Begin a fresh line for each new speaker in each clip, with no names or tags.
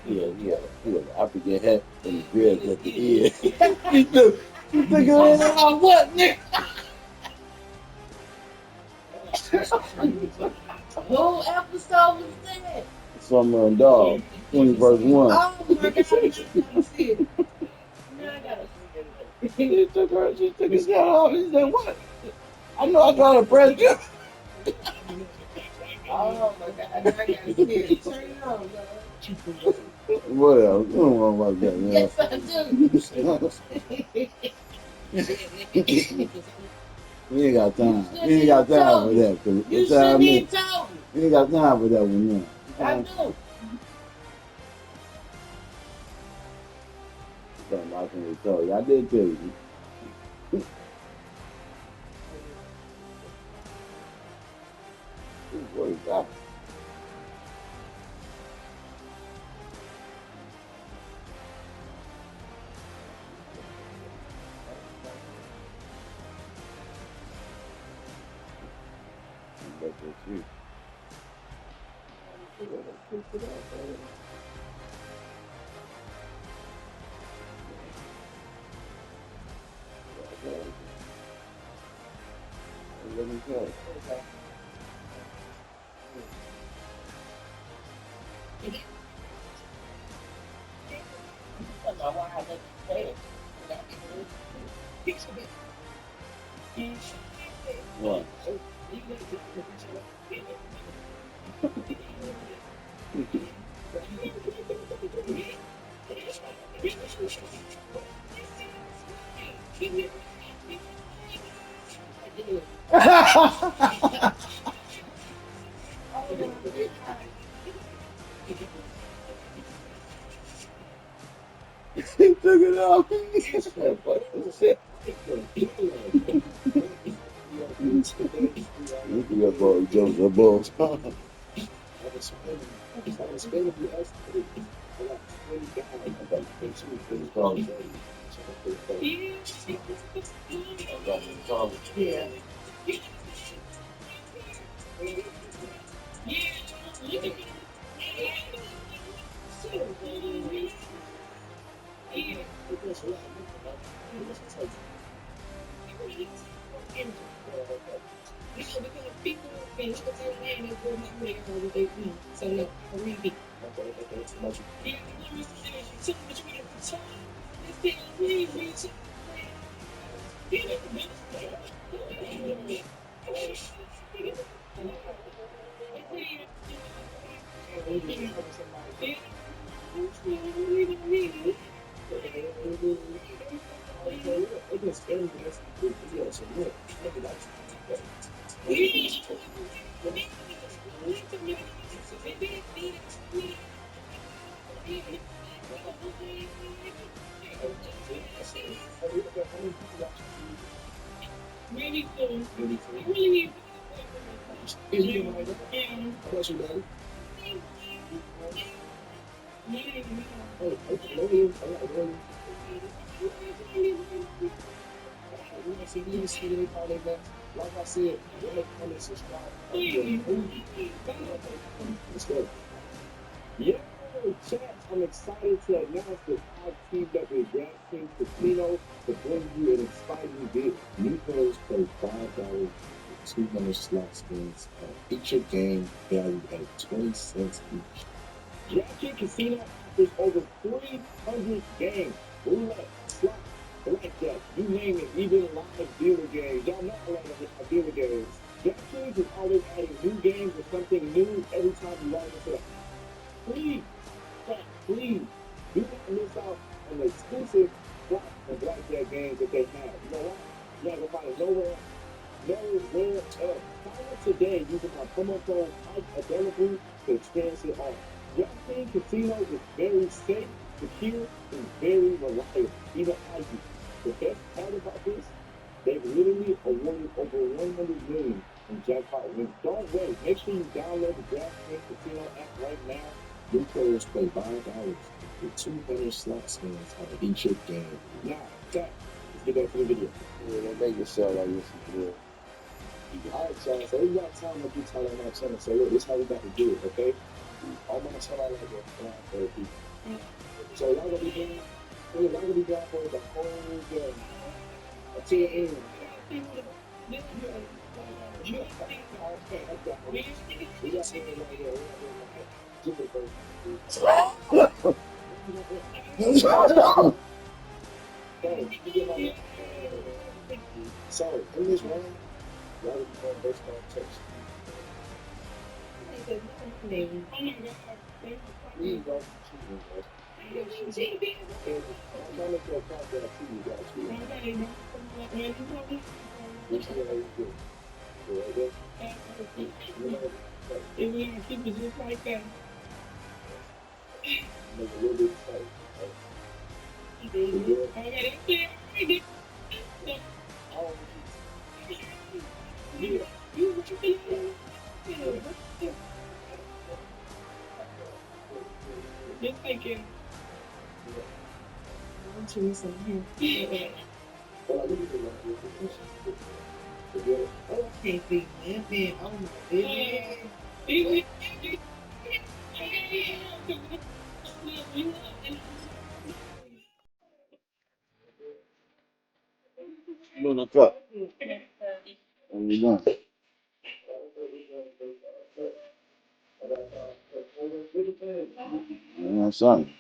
I forget hat and the dreads at the end. You took it all out. What, nigga?
Who episode was that?
Summer and Dog, 21st one.
Oh my God, I gotta see it. Now I gotta see it.
She took his hat off. He said, what? I know I got a press you.
Oh my God, now I gotta see it. Turn it on, dog.
Whatever. You don't want to watch that, man.
Yes, I do.
We ain't got time. We ain't got time for that.
You shouldn't even told me.
We ain't got time for that one now.
I do.
Something I can tell you. I did tell you. What is that? That's you. Let me go. What? He took it off. You got ball, jumps the balls.
Yeah.
Like I said, like, comment, subscribe. Let's go. Yo, chat, I'm excited to announce that I've teamed up with DraftKings Casino to bring you an exciting deal. New players play $5 with 200 slot spins on each game valued at 20 cents each. DraftKings Casino offers over 300 games. Roulette, slot, blackjack, you name it, even live dealer games. Y'all know I love live dealer games. DraftKings is always adding new games or something new every time you log into the please, please, do not miss out on the exclusive slot and blackjack games that they have. You know what? You're not going to find it nowhere else. Sign up today using my promo code available to experience it all. DraftKings Casino is very safe, secure, and very reliable. Even I do. The best part about this, they've literally awarded over $100 million in jackpot wins. Don't wait. Make sure you download the DraftKings Casino app right now. New players play $5 with 200 slot spins on each game. Now, Jack, let's get back to the video.
Yeah, they make it sound like this is real.
Alright, y'all, so we got time to do time on my channel. So look, this is how we got to do it, okay? On my channel, I like to fly for people. So y'all gonna be doing, y'all gonna be doing for the whole game until the end. We got something right here. So in this round, y'all gonna be doing baseball text. Please don't cheat me, guys. I'm trying to feel confident I see you guys here. Which one are you doing? Right there?
If we can keep it just like that.
Make a little bit tight.
Okay,
Yeah.
just like it. I'm sure it's in here. Okay, big man. Oh my goodness.
You in the truck? What are you doing? You want something?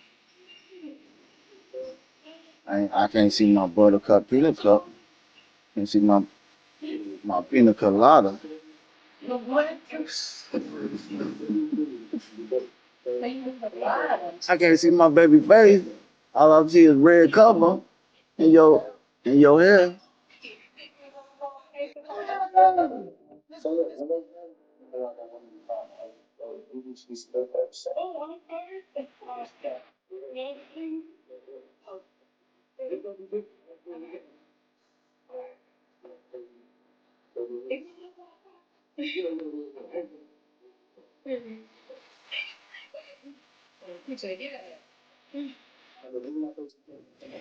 I can't see my buttercup peanut cup. Can't see my pina colada. I can't see my baby face. All I see is red cover in your hair.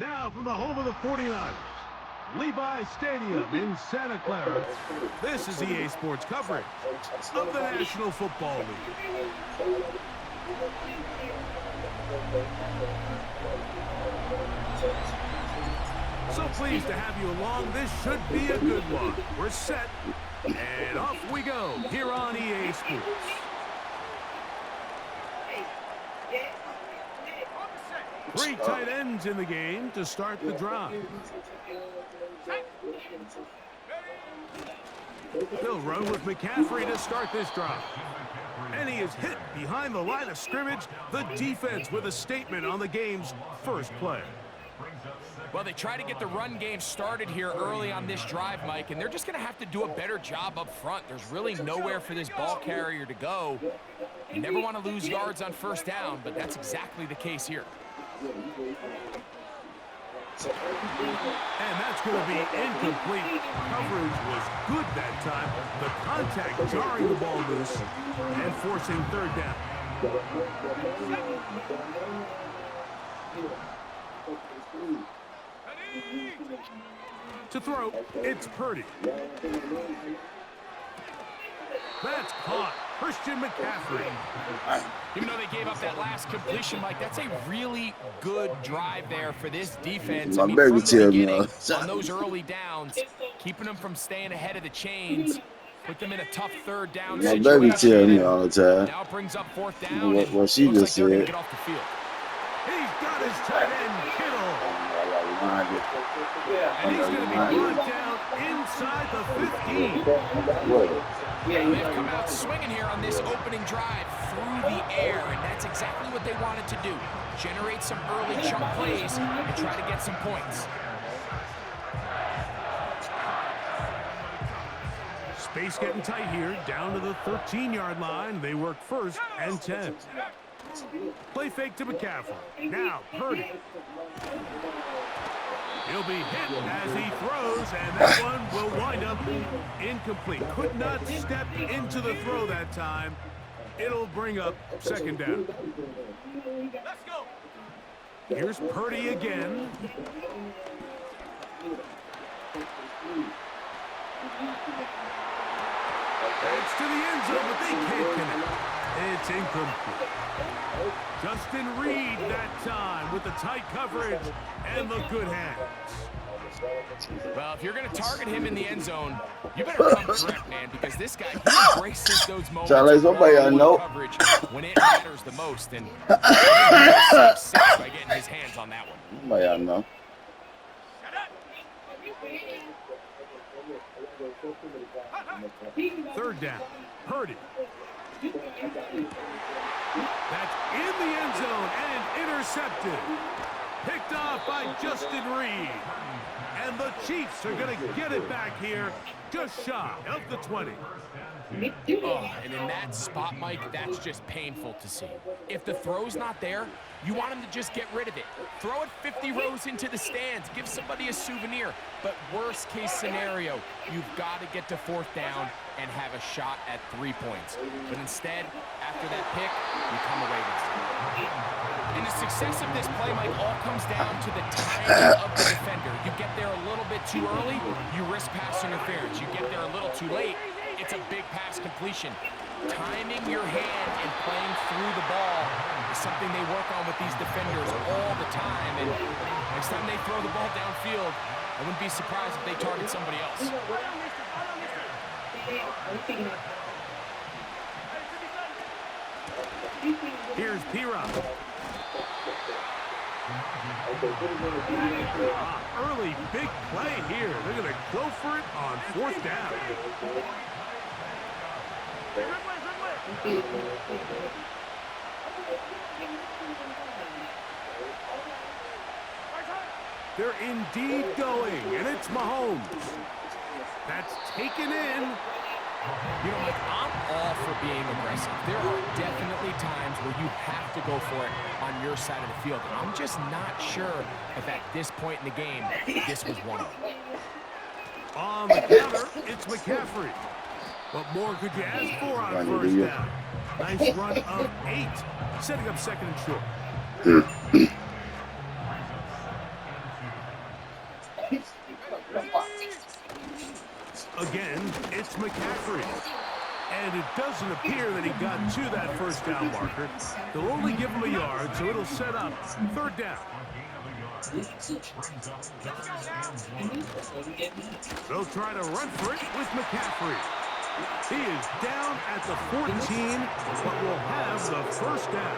Now from the home of the 49ers, Levi Stadium in Santa Clara, this is EA Sports coverage of the National Football League. So pleased to have you along. This should be a good one. We're set, and off we go here on EA Sports. Three tight ends in the game to start the drive. They'll run with McCaffrey to start this drive. And he is hit behind the line of scrimmage. The defense with a statement on the game's first play.
Well, they try to get the run game started here early on this drive, Mike, and they're just going to have to do a better job up front. There's really nowhere for this ball carrier to go. You never want to lose yards on first down, but that's exactly the case here.
And that's going to be incomplete. Coverage was good that time. The contact jarring the ball loose and forcing third down. To throw, it's Purdy. That's caught. Christian McCaffrey.
Even though they gave up that last completion, Mike, that's a really good drive there for this defense.
My baby tell me
on those early downs, keeping them from staying ahead of the chains, put them in a tough third down situation.
My baby tell me all the time.
Now it brings up fourth down.
What she just said.
Get off the field.
He's got his tight end, Kittle.
Yeah.
And he's going to be brought down inside the 15.
They've come out swinging here on this opening drive through the air, and that's exactly what they wanted to do. Generate some early chunk plays and try to get some points.
Space getting tight here, down to the 13-yard line. They work first and 10. Play fake to McCaffrey. Now, Purdy. He'll be hit as he throws, and that one will wind up incomplete. Could not step into the throw that time. It'll bring up second down. Let's go. Here's Purdy again. It's to the end zone, but they can't connect. It's incomplete. Justin Reed that time with the tight coverage and the good hands.
Well, if you're going to target him in the end zone, you better come correct, man, because this guy, he embraces those moments of one-on-one coverage when it matters the most. And save 6 by getting his hands on that one.
Somebody I know.
Third down. Purdy. That's in the end zone and intercepted. Picked off by Justin Reed. And the Chiefs are going to get it back here just shy of the 20.
Oh, and in that spot, Mike, that's just painful to see. If the throw's not there, you want him to just get rid of it. Throw it 50 rows into the stands. Give somebody a souvenir. But worst case scenario, you've got to get to 4th down and have a shot at 3 points. But instead, after that pick, you come away with it. And the success of this play, Mike, all comes down to the timing of the defender. You get there a little bit too early, you risk pass interference. You get there a little too late, it's a big pass completion. Timing your hand and playing through the ball is something they work on with these defenders all the time. And next time they throw the ball downfield, I wouldn't be surprised if they target somebody else.
Here's P-Rob. Early big play here. They're going to go for it on 4th down. They're indeed going, and it's Mahomes. That's taken in.
You know, Mike, I'm all for being aggressive. There are definitely times where you have to go for it on your side of the field. I'm just not sure if at this point in the game, this was one of them.
On the counter, it's McCaffrey. What more could you ask for on 1st down? Nice run of 8, setting up 2nd and short. Again, it's McCaffrey. And it doesn't appear that he got to that 1st down marker. They'll only give him a yard, so it'll set up 3rd down. They'll try to run for it with McCaffrey. He is down at the 14, but will have the 1st down.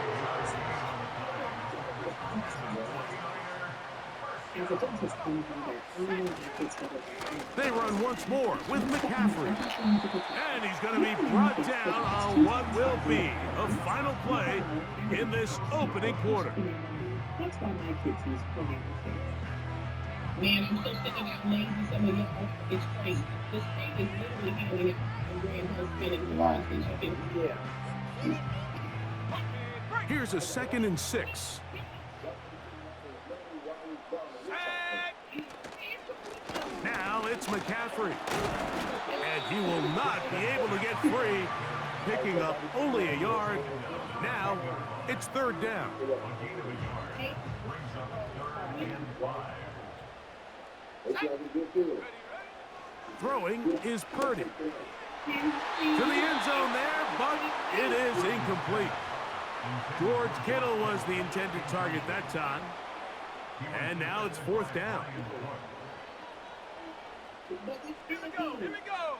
They run once more with McCaffrey. And he's going to be brought down on what will be a final play in this opening quarter.
That's why my kids use pornography. Man, I'm so sick of how lazy some of y'all. It's crazy. This thing is literally happening and grand husband and
Here's a 2nd and 6. Now it's McCaffrey. And he will not be able to get free, picking up only a yard. Now it's 3rd down. Throwing is Purdy. To the end zone there, but it is incomplete. George Kittle was the intended target that time. And now it's 4th down.
Here we go.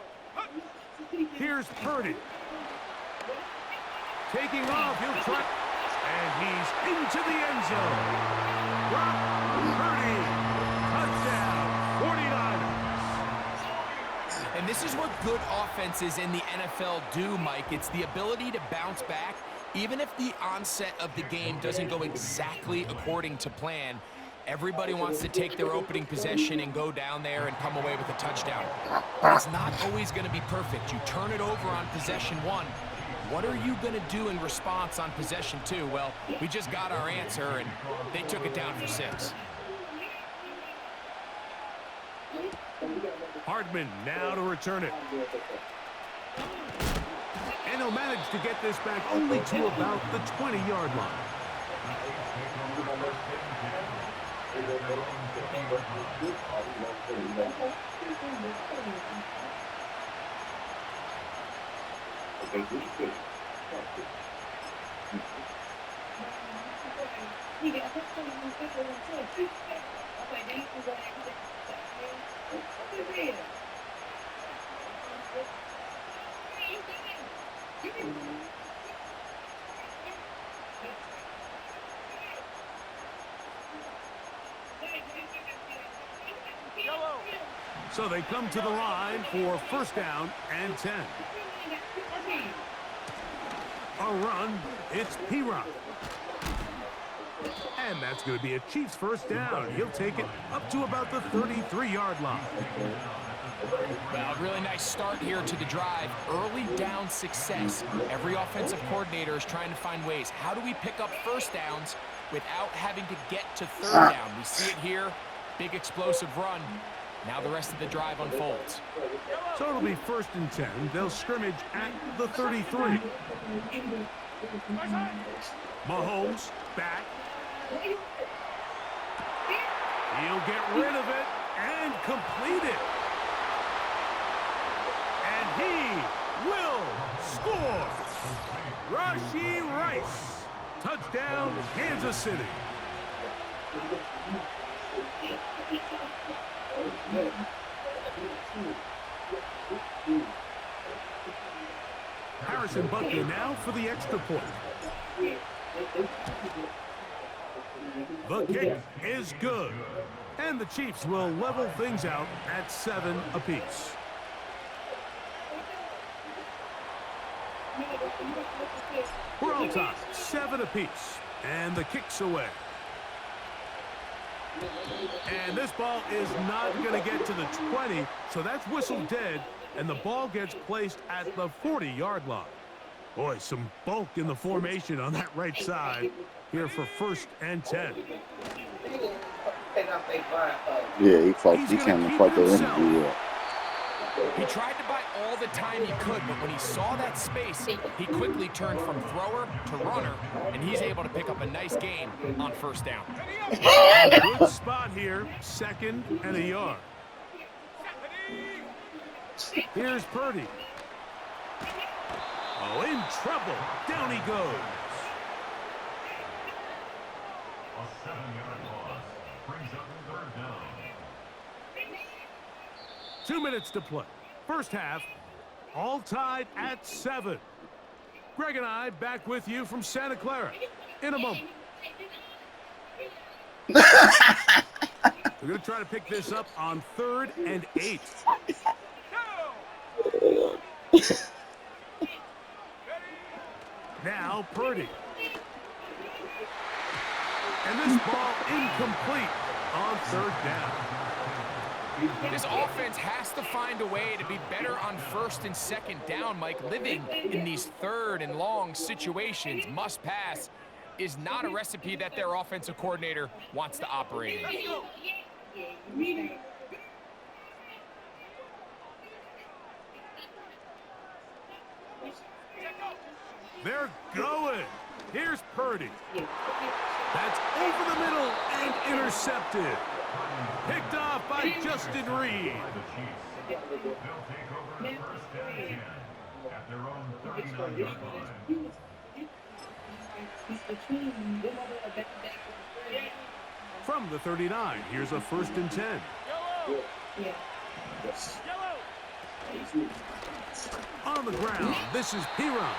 Here's Purdy. Taking off, he'll try. And he's into the end zone. Brock Purdy. Touchdown, 49ers.
And this is what good offenses in the NFL do, Mike. It's the ability to bounce back, even if the onset of the game doesn't go exactly according to plan. Everybody wants to take their opening possession and go down there and come away with a touchdown. But it's not always going to be perfect. You turn it over on possession 1. What are you going to do in response on possession 2? Well, we just got our answer, and they took it down for 6.
Hardman now to return it. And he'll manage to get this back only to about the 20-yard line. So they come to the line for first down and 10. A run, it's P-Run. And that's going to be a Chiefs first down. He'll take it up to about the 33-yard line.
Well, really nice start here to the drive. Early down success. Every offensive coordinator is trying to find ways. How do we pick up first downs without having to get to third down? We see it here. Big explosive run. Now the rest of the drive unfolds.
So it'll be first and 10. They'll scrimmage at the 33. Mahomes back. He'll get rid of it and complete it. And he will score. Rashee Rice. Touchdown, Kansas City. Harrison Butker now for the extra point. The kick is good. And the Chiefs will level things out at 7 apiece. We're on top, 7 apiece. And the kick's away. And this ball is not going to get to the 20, so that's whistled dead, and the ball gets placed at the 40-yard line. Boy, some bulk in the formation on that right side here for first and 10.
Yeah, he came to fight the interview. Yeah.
He tried to buy all the time he could, but when he saw that space, he quickly turned from thrower to runner, and he's able to pick up a nice gain on first down.
Good spot here, 2nd and a yard. Here's Purdy. Oh, in trouble. Down he goes.
A 7-yard loss brings up third down.
2 minutes to play. First half, all tied at 7. Greg and I back with you from Santa Clara in a moment. We're going to try to pick this up on 3rd and 8. Now Purdy. And this ball incomplete on 3rd down.
This offense has to find a way to be better on 1st and 2nd down, Mike. Living in these 3rd and long situations, must pass, is not a recipe that their offensive coordinator wants to operate in.
They're going. Here's Purdy. That's over the middle and intercepted. Picked off by Justin Reed.
They'll take over first and 10 at their own 39-yard line.
From the 39, here's a 1st and 10. On the ground, this is P-Run.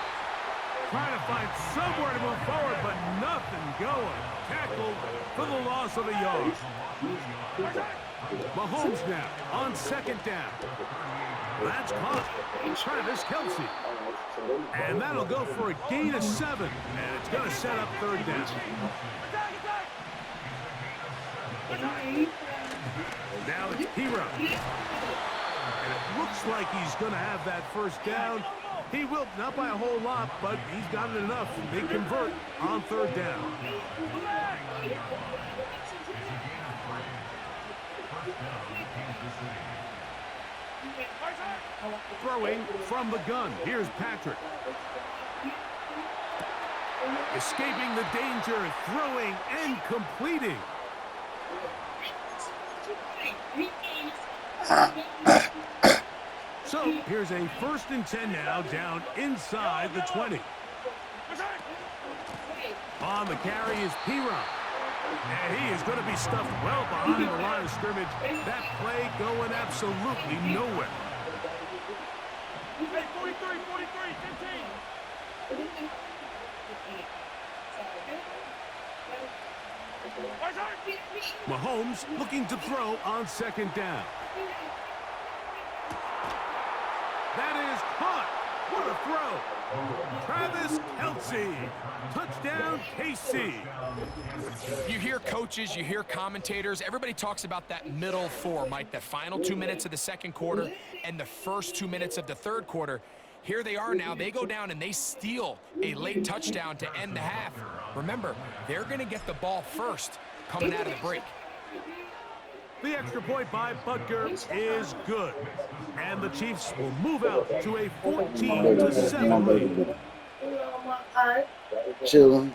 Trying to find somewhere to move forward, but nothing going. Tackled for the loss of a yard. Mahomes now on 2nd down. That's caught. Travis Kelce. And that'll go for a gain of 7. And it's going to set up 3rd down. Now it's P-Run. And it looks like he's going to have that first down. He will, not by a whole lot, but he's got it enough. They convert on 3rd down. Throwing from the gun. Here's Patrick. Escaping the danger, throwing and completing. So here's a 1st and 10 now, down inside the 20. On the carry is P-Ron. And he is going to be stuffed well behind the line of scrimmage. That play going absolutely nowhere.
Hey, 43, 15.
Mahomes looking to throw on second down. That is caught. What a throw. Travis Kelce. Touchdown, KC.
You hear coaches, you hear commentators. Everybody talks about that middle four, Mike, the final 2 minutes of the second quarter and the first 2 minutes of the third quarter. Here they are now. They go down and they steal a late touchdown to end the half. Remember, they're going to get the ball first coming out of the break.
The extra point by Butker is good. And the Chiefs will move out to a 14-7 lead.
Chilling.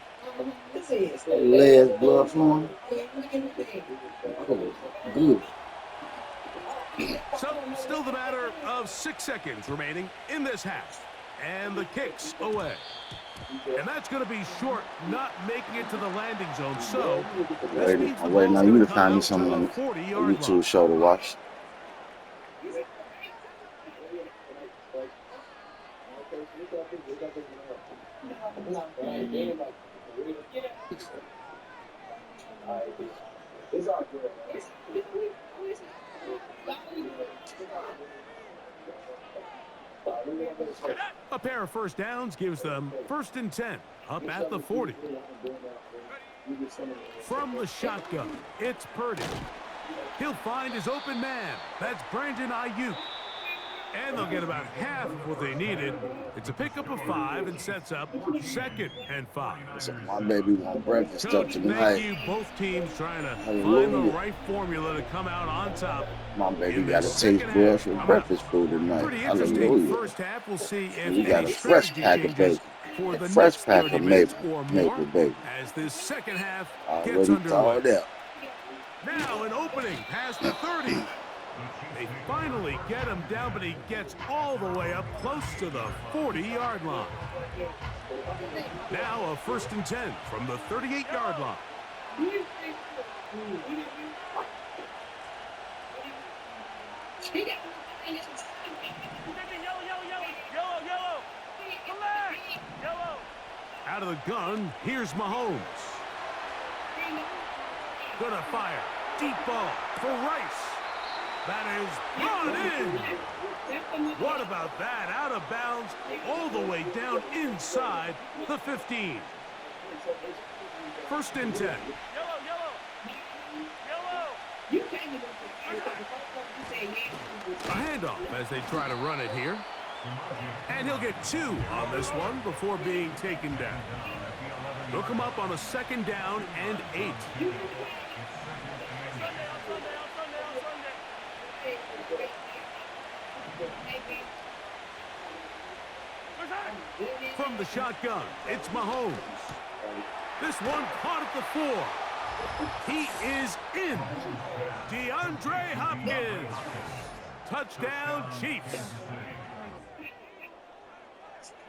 Legs, blood flowing. Good.
So, still the matter of 6 seconds remaining in this half. And the kick's away. And that's going to be short, not making it to the landing zone. So, this means the
Wait, now
ball's
you
going
to
to
find
come
me
out to
something
the
on
40-yard
YouTube
line.
show to watch.
A pair of first downs gives them 1st and 10, up at the 40. From the shotgun, it's Purdy. He'll find his open man. That's Brandon Ayuk. And they'll get about half of what they needed. It's a pickup of 5 and sets up 2nd and 5.
So my baby want breakfast up
Coach,
tonight.
thank you. Both teams trying to
Hallelujah.
find the right formula to come out on top.
My baby
In
got a
this
taste
second
buds
half,
for
coming
breakfast
up.
food tonight.
Pretty interesting
Hallelujah.
first half. We'll see if
We got
any
a fresh
strategy
pack of
changes
bacon.
for
A
the
fresh
next
pack
30
of
minutes
maple,
or
maple
more
bacon.
as this second half gets
Already
underway.
thawed out.
Now an opening past the 30. They finally get him down, but he gets all the way up close to the 40-yard line. Now a 1st and 10 from the 38-yard line. Out of the gun, here's Mahomes. Gonna fire. Deep ball for Rice. That is brought in. What about that? Out of bounds, all the way down inside the 15. 1st and 10. A handoff as they try to run it here. And he'll get 2 on this one before being taken down. They'll come up on a 2nd down and 8. From the shotgun, it's Mahomes. This one caught at the 4. He is in. DeAndre Hopkins. Touchdown, Chiefs.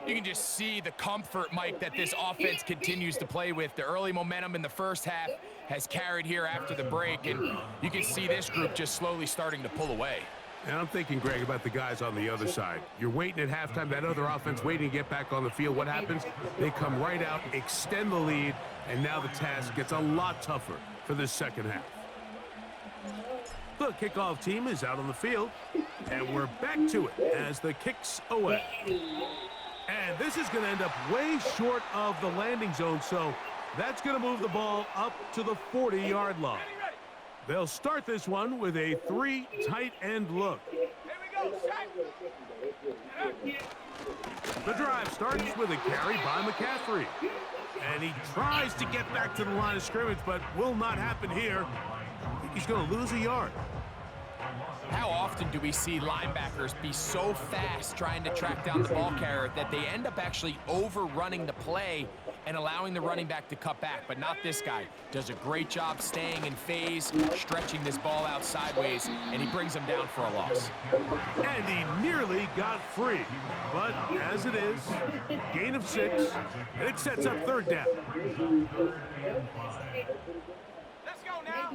You can just see the comfort, Mike, that this offense continues to play with. The early momentum in the first half has carried here after the break, and you can see this group just slowly starting to pull away.
And I'm thinking, Greg, about the guys on the other side. You're waiting at halftime, that other offense waiting to get back on the field. What happens? They come right out, extend the lead, and now the task gets a lot tougher for this second half. The kickoff team is out on the field, and we're back to it as the kick's away. And this is going to end up way short of the landing zone, so that's going to move the ball up to the 40-yard line. They'll start this one with a 3 tight end look. The drive starts with a carry by McCaffrey. And he tries to get back to the line of scrimmage, but will not happen here. I think he's going to lose a yard.
How often do we see linebackers be so fast trying to track down the ball carrier that they end up actually overrunning the play and allowing the running back to cut back? But not this guy. Does a great job staying in phase, stretching this ball out sideways, and he brings him down for a loss.
And he nearly got free. But as it is, gain of 6, and it sets up 3rd down.
Let's go now.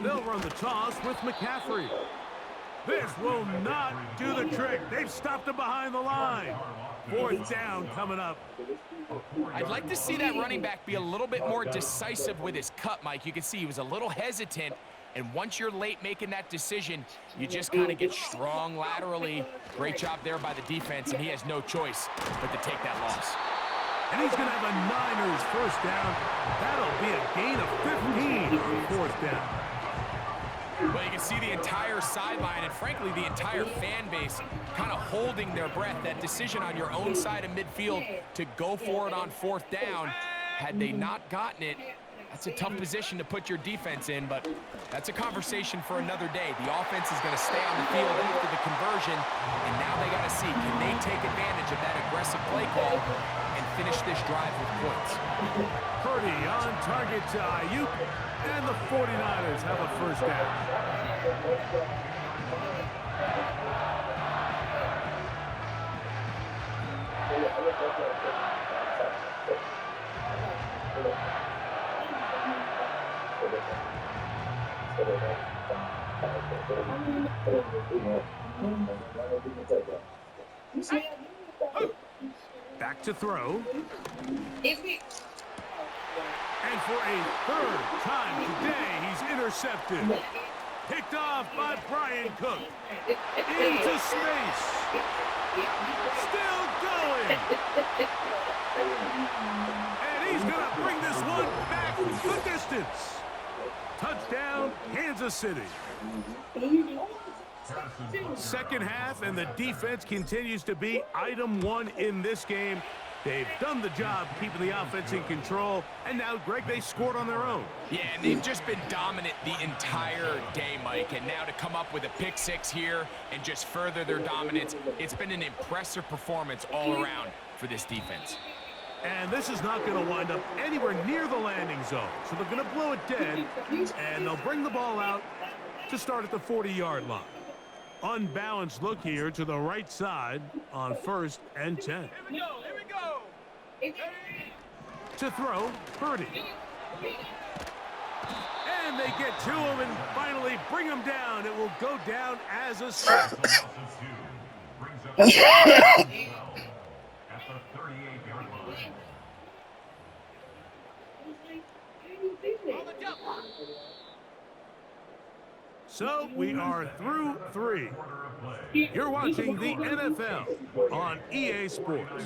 They'll run the toss with McCaffrey. This will not do the trick. They've stopped him behind the line. 4th down coming up.
I'd like to see that running back be a little bit more decisive with his cut, Mike. You can see he was a little hesitant, and once you're late making that decision, you just kind of get strong laterally. Great job there by the defense, and he has no choice but to take that loss.
And he's going to have a Niners 1st down. That'll be a gain of 15 on 4th down.
Well, you can see the entire sideline and, frankly, the entire fan base kind of holding their breath. That decision on your own side of midfield to go for it on 4th down, had they not gotten it, that's a tough position to put your defense in, but that's a conversation for another day. The offense is going to stay on the field after the conversion, and now they got to see, can they take advantage of that aggressive play call and finish this drive with points?
Purdy on target to Ayuk, and the 49ers have a 1st down. Back to throw. And for a 3rd time today, he's intercepted. Picked off by Brian Cook. Into space. Still going. And he's going to bring this one back the distance. Touchdown, Kansas City. 2nd half, and the defense continues to be item 1 in this game. They've done the job keeping the offense in control, and now, Greg, they scored on their own.
Yeah, and they've just been dominant the entire day, Mike, and now to come up with a pick 6 here and just further their dominance, it's been an impressive performance all around for this defense.
And this is not going to wind up anywhere near the landing zone, so they're going to blow it dead, and they'll bring the ball out to start at the 40-yard line. Unbalanced look here to the right side on 1st and 10.
Here we go.
To throw, Purdy. And they get to him and finally bring him down. It will go down as a sack. So we are through 3. You're watching the NFL on EA Sports.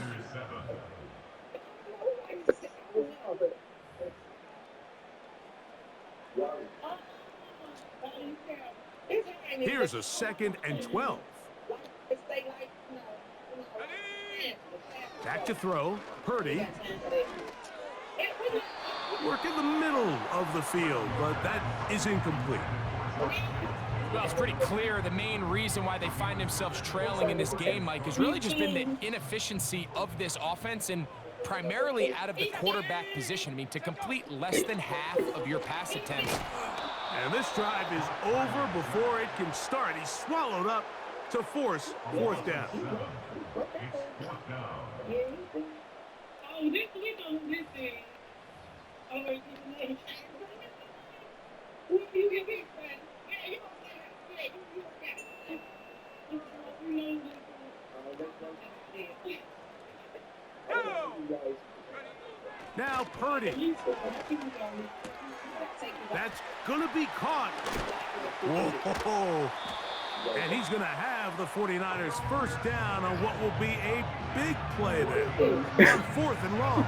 Here's a 2nd and 12. Back to throw, Purdy. Work in the middle of the field, but that is incomplete.
Well, it's pretty clear the main reason why they find themselves trailing in this game, Mike, has really just been the inefficiency of this offense and primarily out of the quarterback position. I mean, to complete less than half of your pass attempts.
And this drive is over before it can start. He's swallowed up to force 4th down. Now Purdy. That's going to be caught. Whoa. And he's going to have the 49ers 1st down on what will be a big play there on 4th and long.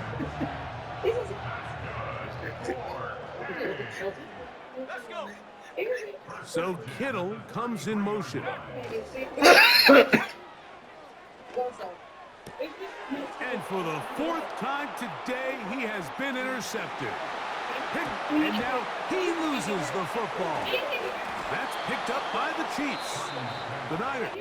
Let's go.
So Kittle comes in motion. And for the 4th time today, he has been intercepted. And now he loses the football. That's picked up by the Chiefs. The Niners.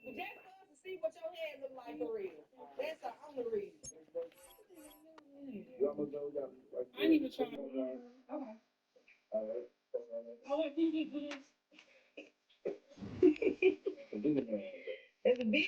Just for us to see what your hand look like for real. That's the only reason. I need to try. Okay. Oh, it's a big